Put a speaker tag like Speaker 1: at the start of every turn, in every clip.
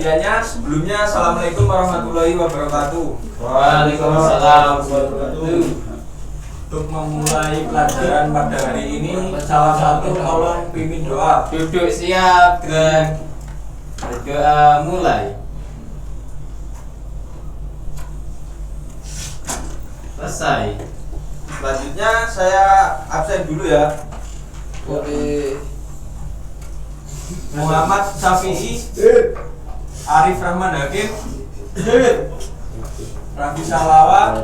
Speaker 1: Sebelumnya assalamualaikum warahmatullahi wabarakatuh.
Speaker 2: Waalaikumsalam warahmatullahi wabarakatuh.
Speaker 1: Untuk memulai pelajaran pada hari ini, salah satu tolong pimpin doa.
Speaker 2: Duduk siap dan berdoa mulai. Selesai.
Speaker 1: Selanjutnya saya absen dulu ya. Muhammad Syafi'i, Arif Rahman Hakim, Raffi Salawa,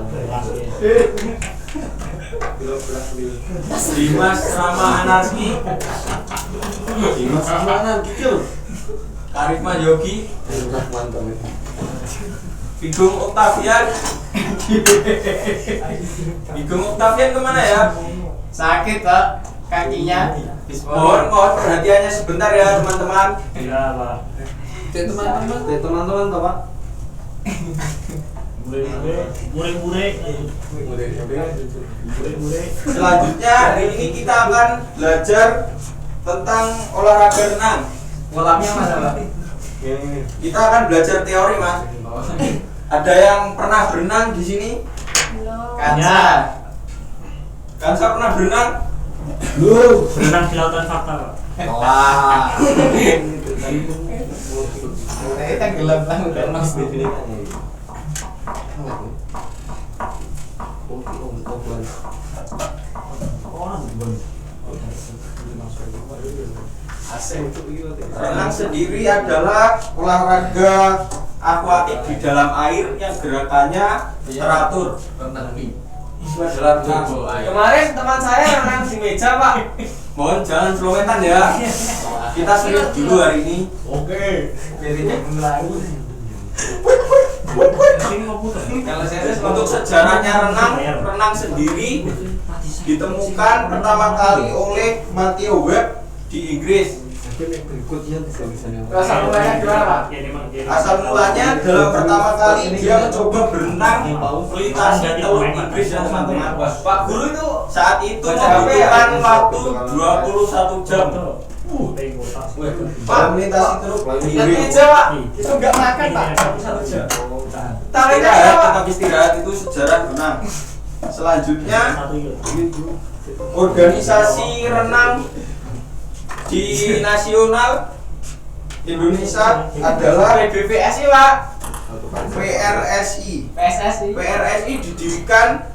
Speaker 1: Dimas Rama Anarki, Karifma Yogi, Bigong Octavian. Bigong Octavian kemana ya?
Speaker 2: Sakit Pak kakinya.
Speaker 1: Mohon perhatiannya sebentar ya teman-teman.
Speaker 3: Iya Pak.
Speaker 1: Teman-teman Pak.
Speaker 3: Mure.
Speaker 1: Selanjutnya hari ini kita akan belajar tentang olahraga renang.
Speaker 2: Kolamnya mana Pak?
Speaker 1: Kita akan belajar teori, Mas. Ada yang pernah berenang di sini?
Speaker 2: Kansa.
Speaker 1: Kansa pernah berenang?
Speaker 3: Berenang di lautan fakta Pak.
Speaker 1: Wah.
Speaker 2: Kita gelap lah udah mas.
Speaker 1: Renang sendiri adalah olahraga akuatik di dalam air yang gerakannya teratur. Itu adalah renang.
Speaker 2: Kemarin teman saya renang di meja Pak.
Speaker 1: Mohon jangan slowetan ya. Kita serius dulu hari ini.
Speaker 3: Oke.
Speaker 2: Kalau serius
Speaker 1: Untuk sejarahnya renang sendiri ditemukan pertama kali oleh Matthew Webb di Inggris.
Speaker 2: asal mulanya gimana Pak?
Speaker 1: Asal mulanya dalam pertama kali dia mencoba berenang melintasi Teluk Inggris ya teman-teman.
Speaker 2: Pak Guru itu
Speaker 1: Saat itu membutuhkan waktu 21 jam. Pak melintasi Teluk
Speaker 2: dan
Speaker 1: Inggris.
Speaker 2: meja Pak. Itu enggak makan Pak. 1 jam. Talinya
Speaker 1: Istirahat,
Speaker 2: Pak.
Speaker 1: tetap istirahat itu sejarah renang. Selanjutnya organisasi renang di nasional Indonesia adalah
Speaker 2: PBVSI Pak.
Speaker 1: PRSI.
Speaker 2: PSSI.
Speaker 1: PRSI didirikan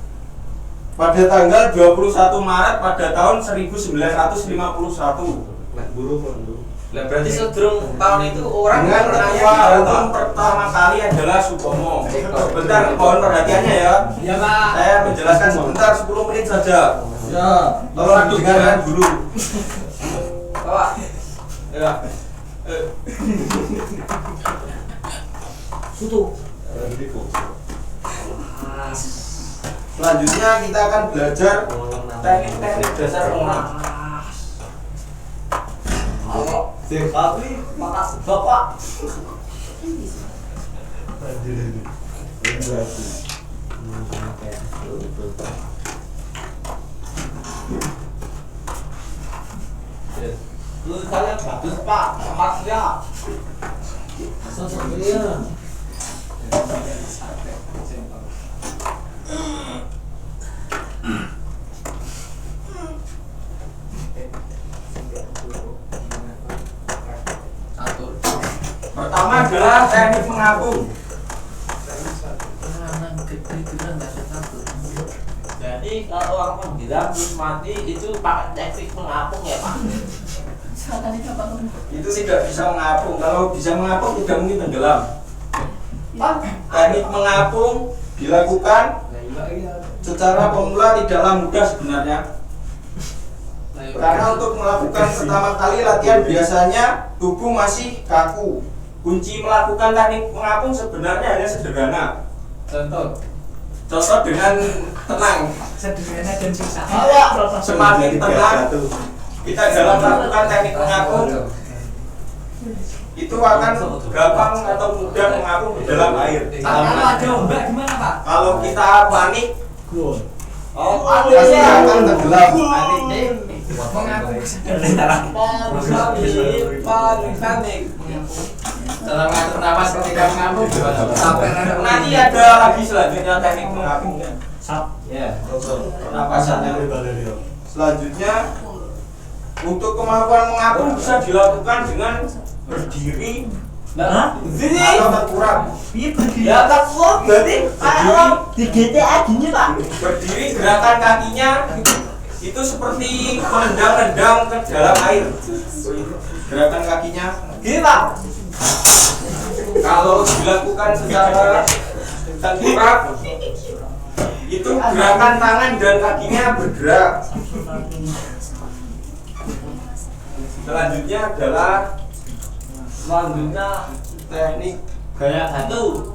Speaker 1: pada tanggal 21 Maret pada tahun 1951
Speaker 2: Lah berarti sedurung tahun itu orang
Speaker 1: dengan
Speaker 2: renangnya
Speaker 1: ketua
Speaker 2: di
Speaker 1: umum pertama kali adalah Supomo. Sebentar, mohon perhatiannya ya.
Speaker 2: Ya Pak.
Speaker 1: Saya menjelaskan sebentar 10 menit saja. Ya, tolong didengarkan dulu.
Speaker 2: Pak.
Speaker 1: Ya. Selanjutnya kita akan belajar teknik-teknik dasar renang.
Speaker 2: Tapi makasih Bapak. Tulisannya bagus Pak, maksudnya. Sosoknya.
Speaker 1: Pertama adalah teknik mengapung.
Speaker 2: Jadi kalau orang penghilang terus mati itu pakai teknik mengapung ya Pak?
Speaker 1: Itu tidak bisa mengapung. Kalau bisa mengapung tidak mungkin tenggelam. Teknik mengapung dilakukan secara pemula tidaklah mudah sebenarnya. Karena untuk melakukan pertama kali latihan biasanya tubuh masih kaku. Kunci melakukan teknik mengapung sebenarnya hanya sederhana. Contoh dengan tenang.
Speaker 2: Sederhana dan susah.
Speaker 1: Semakin tenang kita dalam melakukan teknik mengapung, itu akan gampang atau mudah mengapung di dalam air.
Speaker 2: Kalau ada ombak gimana Pak?
Speaker 1: Kalau kita panik,
Speaker 2: pasti
Speaker 1: akan tenggelam.
Speaker 2: Panik. Dalam ngatur nafas ketika mengapung gimana Pak?
Speaker 1: Nanti ada lagi selanjutnya teknik mengapung.
Speaker 3: Sap.
Speaker 2: Ya.
Speaker 1: Pernapasannya. Selanjutnya untuk kemampuan mengapung bisa dilakukan dengan berdiri
Speaker 3: Hah?
Speaker 1: atau terkurang.
Speaker 3: Iya berdiri.
Speaker 2: Ya tak kok berarti kayak orang di GTA gini Pak.
Speaker 1: Berdiri gerakan kakinya itu seperti menendang-nendang ke dalam air. Gerakan kakinya
Speaker 2: Gini Pak.
Speaker 1: kalau dilakukan secara terkurang itu gerakan tangan dan kakinya bergerak. Selanjutnya adalah
Speaker 2: Selanjutnya
Speaker 1: teknik
Speaker 2: gaya batu.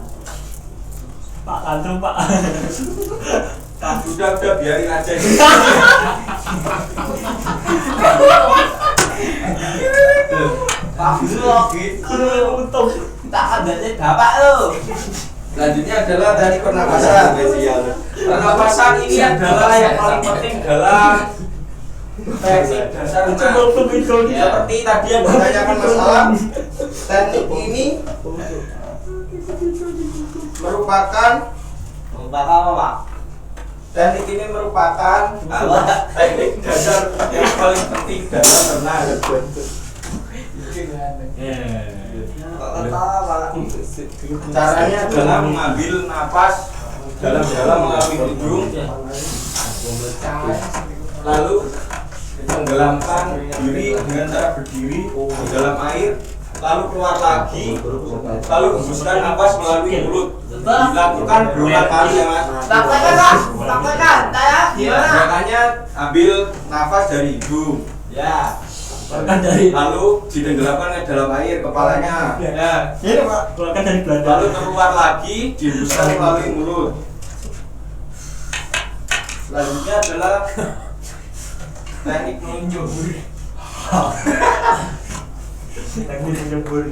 Speaker 3: Pak langsung Pak.
Speaker 1: udah biarin aja.
Speaker 2: Pak Guru gitu.
Speaker 3: Untung.
Speaker 2: Tak ada bapak lo.
Speaker 1: Selanjutnya adalah teknik pernapasan. Pernapasan ini adalah yang paling penting dalam teknik dasar renang. Seperti tadi yang ditanyakan masalah, teknik ini merupakan
Speaker 2: Bapak apa Pak?
Speaker 1: teknik ini merupakan teknik dasar yang paling penting dalam renang.
Speaker 2: Kok ketawa Pak?
Speaker 1: Caranya adalah mengambil napas dalam-dalam melalui hidung, lalu tenggelamkan diri dengan cara berdiri di dalam air, lalu keluar lagi, lalu hembuskan napas melalui mulut. Dilakukan berulang kali ya Mas.
Speaker 2: Praktekkan Pak. Praktekkan. Saya
Speaker 1: Ya,
Speaker 2: gimana?
Speaker 1: gerakannya ambil nafas dari hidung,
Speaker 2: Ya.
Speaker 3: Keluarkan dari.
Speaker 1: lalu ditenggelamkan ke dalam air kepalanya. Ya.
Speaker 3: Ini Pak. Keluarkan dari Belanda.
Speaker 1: Lalu keluar lagi, dihembuskan melalui mulut. Selanjutnya adalah teknik meluncur.
Speaker 3: teknik menyembur.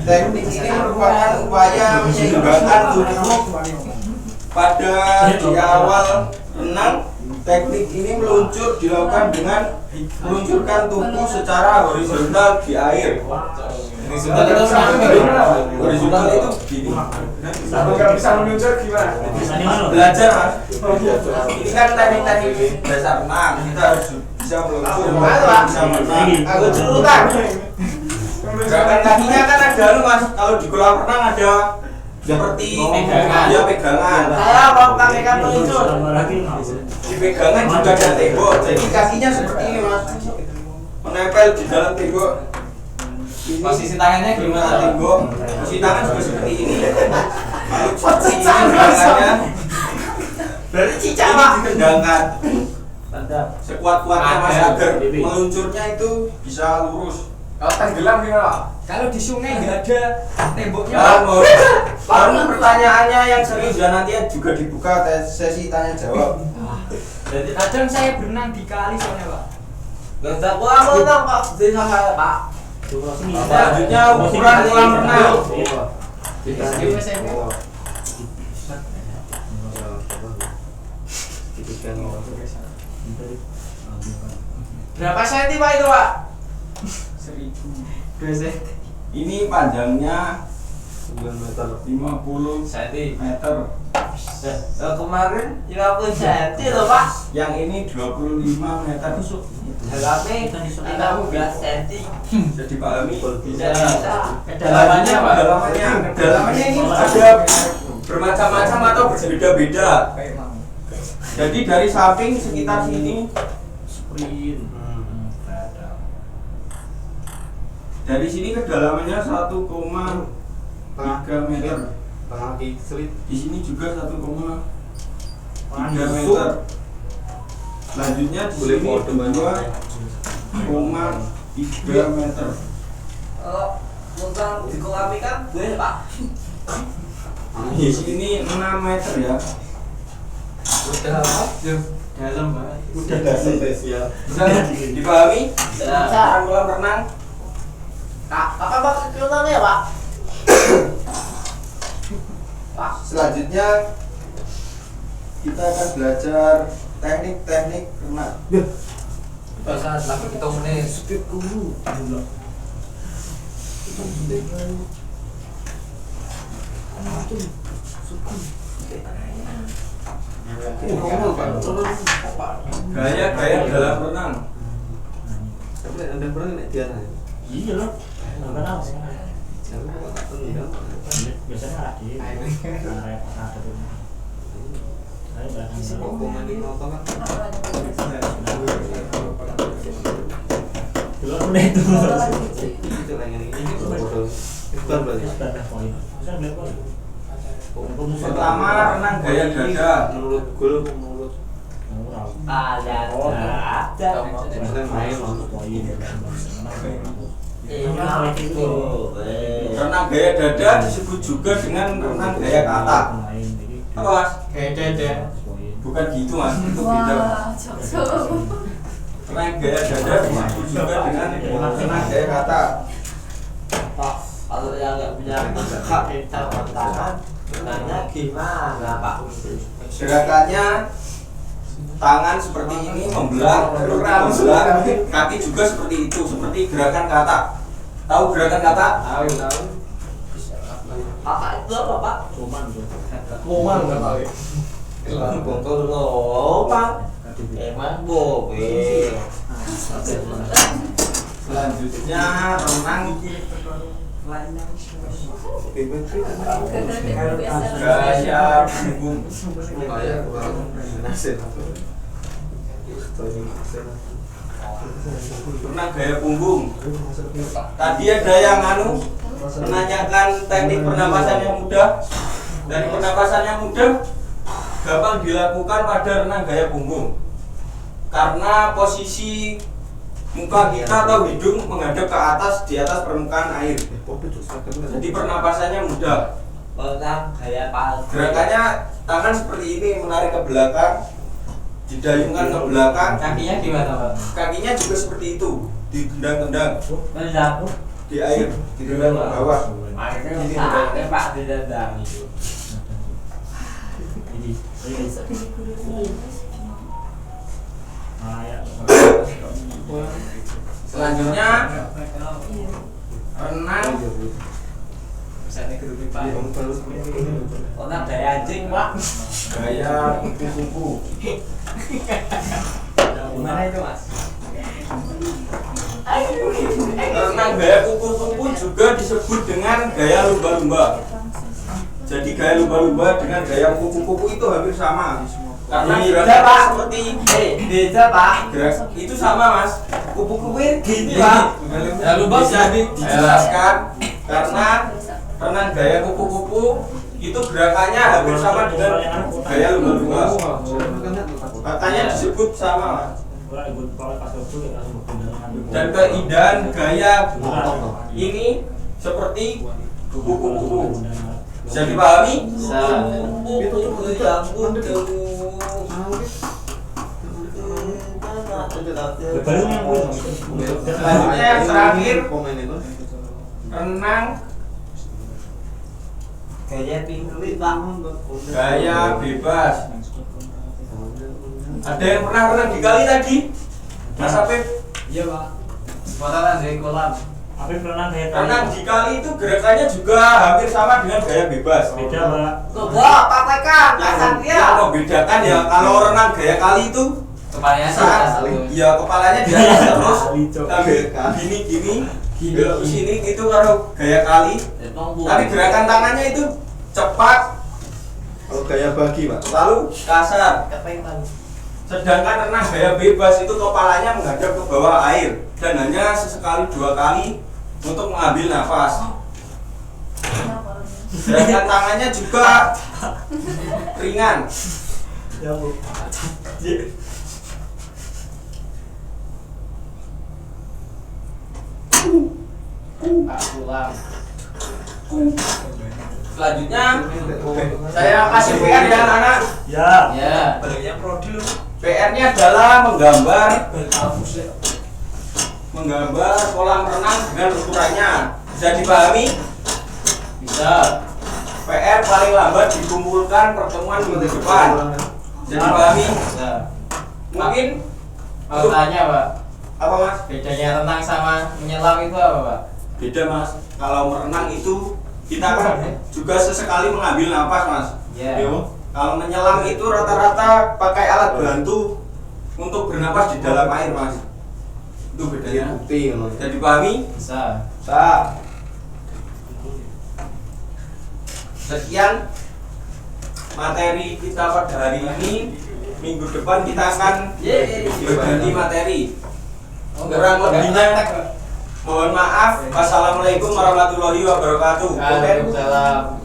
Speaker 1: Teknik ini merupakan upaya menyeimbangkan tubuh pada di awal renang. Teknik ini meluncur dilakukan dengan meluncurkan tubuh secara horizontal di air.
Speaker 2: Horizontal itu gimana?
Speaker 1: Horizontal itu begini.
Speaker 4: Kalau bisa meluncur gimana?
Speaker 3: Bisa nih Mas.
Speaker 1: Belajar Mas. Ini kan teknik-teknik dasar renang. Kita harus bisa meluncur, bisa merenang.
Speaker 2: Aku cerutan.
Speaker 1: Gerakan kakinya kan ada lu Mas. Kalau di kolam renang ada seperti
Speaker 2: pegangan.
Speaker 1: Ya pegangan.
Speaker 2: Saya mau praktekkan meluncur.
Speaker 3: Tambah lagi Mas.
Speaker 1: Di pegangan juga ada tembok. Jadi kakinya seperti ini Mas. Menempel di dalam tembok.
Speaker 2: Posisi tangannya gimana?
Speaker 1: Tembok. Posisi tangan juga seperti ini. Lalu seperti ini tangannya.
Speaker 2: Berarti cicak
Speaker 1: Ini
Speaker 2: Pak.
Speaker 1: ditendangkan
Speaker 2: Mantap.
Speaker 1: sekuat-kuatnya Mas
Speaker 2: Ada.
Speaker 1: agar meluncurnya itu bisa lurus.
Speaker 4: Kalau tenggelam gimana Pak? Kalau di sungai nggak ada temboknya Pak.
Speaker 1: Lalu pertanyaannya yang serius ya nanti juga dibuka sesi tanya jawab.
Speaker 2: Jadi
Speaker 4: Kadang saya berenang di kali soalnya Pak.
Speaker 2: nggak gua mau nang Pak. Jadi saya Pak.
Speaker 1: Selanjutnya ukuran kolam renang.
Speaker 4: SMP.
Speaker 2: Berapa senti Pak itu Pak?
Speaker 4: 1000.
Speaker 1: Ini panjangnya 50
Speaker 2: Senti.
Speaker 1: meter.
Speaker 2: Kemarin 50 senti loh Pak.
Speaker 1: Yang ini 25 meter.
Speaker 2: Dalamnya 16 senti.
Speaker 1: Bisa dipahami?
Speaker 2: Bisa.
Speaker 1: Kedalamannya apa? Kedalamannya ini ada bermacam-macam atau berbeda-beda. Jadi dari samping sekitar sini
Speaker 3: Sprint.
Speaker 1: dari sini kedalamannya 1,3 meter. Di sini juga 1,3 meter. Selanjutnya di sini 2,3 meter.
Speaker 2: Kalau numpang di kolam ikan boleh Pak.
Speaker 1: Di sini 6 meter ya.
Speaker 2: Udah dalam banget.
Speaker 1: Udah dalam spesial. Bisa dipahami?
Speaker 2: Bisa.
Speaker 1: Kolam renang.
Speaker 2: Kak, apa Pak kenalan ya Pak?
Speaker 1: Selanjutnya kita akan belajar teknik-teknik renang.
Speaker 4: Saat lagi kita menit speed dulu.
Speaker 1: Gaya-gaya dalam renang.
Speaker 3: Iya loh. Enggak tahu sih. Biasanya lagi. Ada tuh. Dua menit itu.
Speaker 1: Pertama, renang gaya dada. Renang gaya dada disebut juga dengan renang gaya kata. Apa mas?
Speaker 4: Gaya dada.
Speaker 1: Bukan gitu mas, itu beda. Renang gaya dada disebut juga dengan renang gaya kata.
Speaker 2: Kalau yang nggak punya hak tangan, nanya gimana Pak?
Speaker 1: Gerakannya tangan seperti ini membelah, kaki juga seperti itu, seperti gerakan kata. Tahu gerakan kata?
Speaker 4: Tahu.
Speaker 2: Kakak itu apa Pak?
Speaker 3: Cuman tuh.
Speaker 4: Ngomong nggak tahu.
Speaker 2: Bongkol lopang. Emang bobe.
Speaker 1: Selanjutnya renang gaya punggung. Renang gaya punggung. Tadi ada yang menanyakan teknik pernapasan yang mudah. Dari pernapasan yang mudah gampang dilakukan pada renang gaya punggung. Karena posisi muka kita atau hidung menghadap ke atas di atas permukaan air. Jadi pernapasannya mudah.
Speaker 2: Renang gaya palsu.
Speaker 1: Gerakannya tangan seperti ini, menarik ke belakang, didayungkan ke belakang.
Speaker 2: Kakinya gimana Pak?
Speaker 1: Kakinya juga seperti itu, ditendang-tendang
Speaker 2: Mendaku.
Speaker 1: di air, ditendang ke bawah.
Speaker 2: Akhirnya sakit Pak ditendang.
Speaker 3: Ini.
Speaker 1: Selanjutnya renang
Speaker 2: Renang gaya anjing Pak.
Speaker 1: gaya kupu-kupu.
Speaker 2: Gimana itu Mas?
Speaker 1: Renang gaya kupu-kupu juga disebut dengan gaya lumba-lumba. Jadi gaya lumba-lumba dengan gaya kupu-kupu itu hampir sama. Karena gerakan seperti
Speaker 2: beda Pak.
Speaker 1: itu sama mas.
Speaker 2: Kupu-kupu gini Pak.
Speaker 1: Ya lumba bisa dijelaskan karena renang gaya kupu-kupu itu gerakannya hampir sama dengan gaya lumba-lumba. Makanya disebut sama mas. Dan keindahan gaya ini seperti kupu-kupu. Bisa dipahami? Selanjutnya yang terakhir renang
Speaker 2: Gaya pingguli Pak.
Speaker 1: gaya bebas. Ada yang pernah renang di kali tadi? Mas Afif?
Speaker 4: Iya Pak. Mataran dari kolam.
Speaker 3: Afif renang gaya
Speaker 1: Renang di kali itu gerakannya juga hampir sama dengan gaya bebas.
Speaker 3: Beda Pak.
Speaker 2: Coba praktekkan, kasar dia.
Speaker 1: Yang membedakan ya kalau renang gaya kali itu
Speaker 4: Kepalanya
Speaker 1: saat ya kepalanya di atas terus sambil gini belok ke sini itu kalau gaya kali. Tapi gerakan tangannya itu cepat.
Speaker 5: Kalau gaya bagi pak,
Speaker 1: Lalu kasar. Sedangkan renang gaya bebas itu kepalanya menghadap ke bawah air dan hanya sesekali 2 kali untuk mengambil nafas. Gerakan tangannya juga ringan.
Speaker 3: Ya Bu.
Speaker 1: Selanjutnya saya kasih PR ya anak.
Speaker 3: Ya.
Speaker 2: Ya.
Speaker 4: baliknya prodi lu.
Speaker 1: PR-nya adalah menggambar kolam renang dengan ukurannya. Bisa dipahami?
Speaker 2: Bisa.
Speaker 1: PR paling lambat dikumpulkan pertemuan minggu depan. Jadi pahami?
Speaker 2: Nah,
Speaker 1: Mungkin
Speaker 2: mau tanya Pak,
Speaker 1: apa Mas?
Speaker 2: bedanya renang sama menyelam itu apa Pak?
Speaker 1: Beda Mas. Kalau merenang itu kita kan juga sesekali mengambil napas Mas.
Speaker 2: Iya.
Speaker 1: Yo. Kalau menyelam itu rata-rata pakai alat bantu untuk bernapas di dalam air Mas. Itu bedanya.
Speaker 5: Bukti ngono.
Speaker 1: Jadi pahami?
Speaker 2: Bisa.
Speaker 1: Sekian materi kita pada hari ini. Minggu depan kita akan berganti materi. Kurang lebihnya mohon maaf. Wassalamualaikum warahmatullahi wabarakatuh.
Speaker 2: Waalaikumsalam.